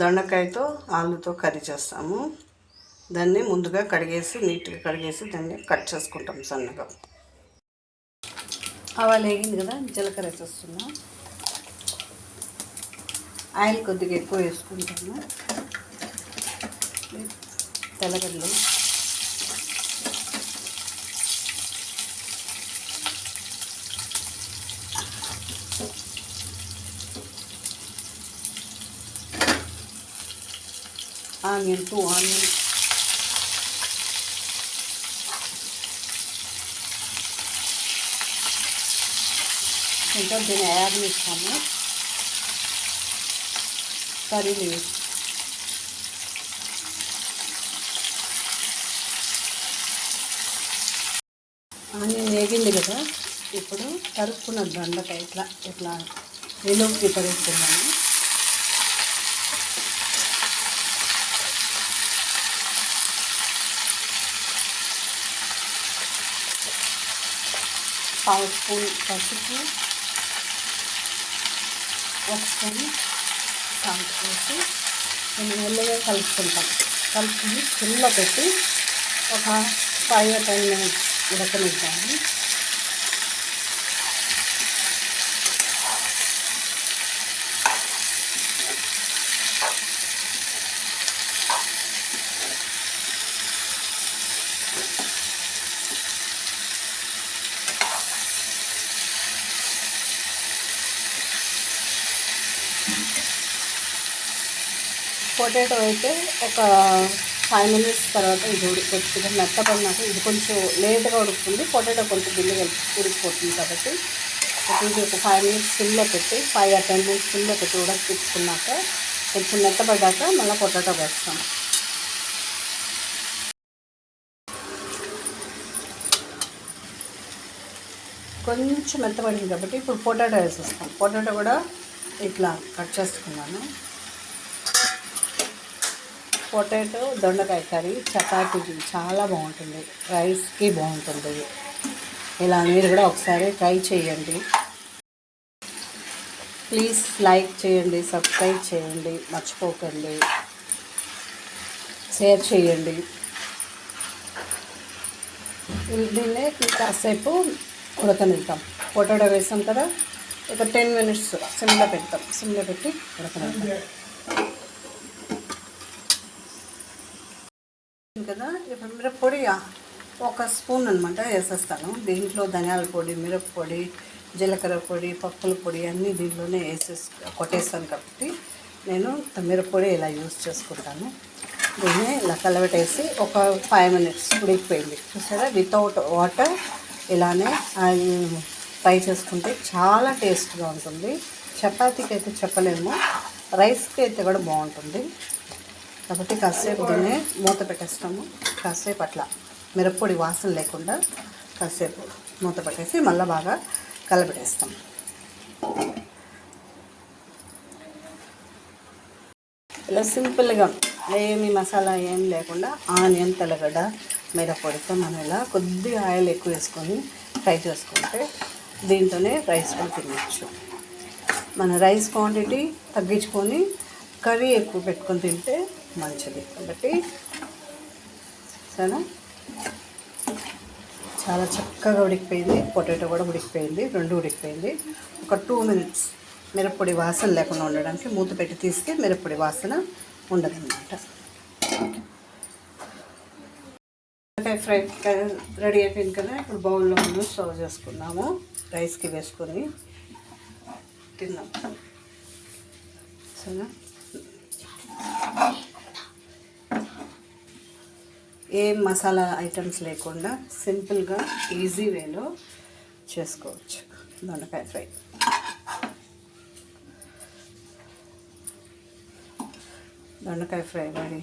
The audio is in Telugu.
దొండకాయతో ఆలుతో కర్రీ చేస్తాము. దాన్ని ముందుగా కడిగేసి నీట్గా కడిగేసి దాన్ని కట్ చేసుకుంటాం సన్నగా. ఆవాలు వేగింది కదా, జీలకర్ర వేసేస్తున్నా. ఆయిల్ కొద్దిగా ఎక్కువ వేసుకుంటాము. తెల్లగడ్డలు, ఆనియన్, 2 ఆనియన్, ఇంకా దీన్ని యాగనిస్తాము. కర్రీ లీవ్స్, ఆనియన్ వేగింది కదా, ఇప్పుడు తరుక్కున్న దొండకాయ ఇట్లా నిలువుకి తరుక్కున్నాము. పావు స్పూన్ పసుపు, 1 స్పూన్ సాల్ట్ వేసి నేను మెల్లగా కలుపుకుంటాం. కలుపుకుని సిమ్లో పెట్టి ఒక 5 or 10 minutes ఉడకనిద్దాము. పొటాటో అయితే ఒక 5 minutes తర్వాత ఇది కొద్దిగా మెత్తపడినాక ఇది కొంచెం లేట్గా ఉడుకుతుంది. పొటాటో కొంచెం గిన్నెగా ఉడికిపోతుంది కాబట్టి ఇది ఒక 5 minutes సిమ్లో పెట్టి 5 or 10 minutes సిమ్లో పెట్టి ఉడకించుకున్నాక కొంచెం మెత్తపడ్డాక మళ్ళీ పొటాటో వేస్తాం. కొంచెం మెత్తపడింది కాబట్టి ఇప్పుడు పొటాటో వేసేస్తాం. పొటాటో కూడా ఇట్లా కట్ చేసుకున్నాను. పొటాటో దొండకాయ కర్రీ చపాతీకి చాలా బాగుంటుంది, రైస్కి బాగుంటుంది. ఇలా మీరు కూడా ఒకసారి ట్రై చేయండి. ప్లీజ్ లైక్ చేయండి, సబ్స్క్రైబ్ చేయండి, మర్చిపోకండి, షేర్ చేయండి. దీన్నే కాసేపు ఉడకనిద్దాం. పొటాటో వేసాం కదా, ఒక 10 minutes సిమ్లో పెడతాం. సిమ్లో పెట్టి ఉడకనిద్దాం కదా. ఇప్పుడు మిరప్పొడి 1 స్పూన్ అనమాట వేసేస్తాను. దీంట్లో ధనియాల పొడి, మిరప్పొడి, జీలకర్ర పొడి, పప్పుల పొడి అన్నీ దీంట్లోనే కొట్టేస్తాను కాబట్టి నేను మిరప్పొడి ఇలా యూజ్ చేసుకుంటాను. దీన్ని ఇలా కలబెట్టేసి ఒక 5 minutes ఉడికిపోయింది చూసారా. వితౌట్ వాటర్ ఇలానే ఫ్రై చేసుకుంటే చాలా టేస్ట్గా ఉంటుంది. చపాతీకి అయితే చెప్పలేము, రైస్కి అయితే కూడా బాగుంటుంది. కాబట్టి కాసేపు దీన్ని మూత పెట్టేస్తాము. కాసేపు అట్లా మిరప్పొడి వాసన లేకుండా కాసేపు మూత పెట్టేసి మళ్ళీ బాగా కలబెట్టేస్తాం. ఇలా సింపుల్గా ఏమి మసాలా ఏం లేకుండా ఆనియన్, తెల్లగడ్డ, మిరప్పొడితో మనం ఇలా కొద్దిగా ఆయిల్ ఎక్కువ వేసుకొని ఫ్రై చేసుకుంటే దీంతోనే రైస్ కూడా తినచ్చు. మన రైస్ క్వాంటిటీ తగ్గించుకొని కర్రీ ఎక్కువ పెట్టుకొని తింటే మంచిది. కాబట్టి సరే, చాలా చక్కగా ఉడికిపోయింది. పొటాటో కూడా ఉడికిపోయింది, 2 ఉడికిపోయింది. ఒక 2 minutes మిరప్పొడి వాసన లేకుండా ఉండడానికి మూత పెట్టి తీస్తే మిరప్పొడి వాసన ఉండదన్నమాట. ఫ్రై రెడీ అయిపోయింది కదా. ఇప్పుడు బౌల్లో మనం సర్వ్ చేసుకున్నాము. రైస్కి వేసుకొని తిన్నాం. సరే, ఏం మసాలా ఐటమ్స్ లేకుండా సింపుల్గా ఈజీ వేలో చేసుకోవచ్చు దొండకాయ ఫ్రై. దొండకాయ ఫ్రై రెడీ.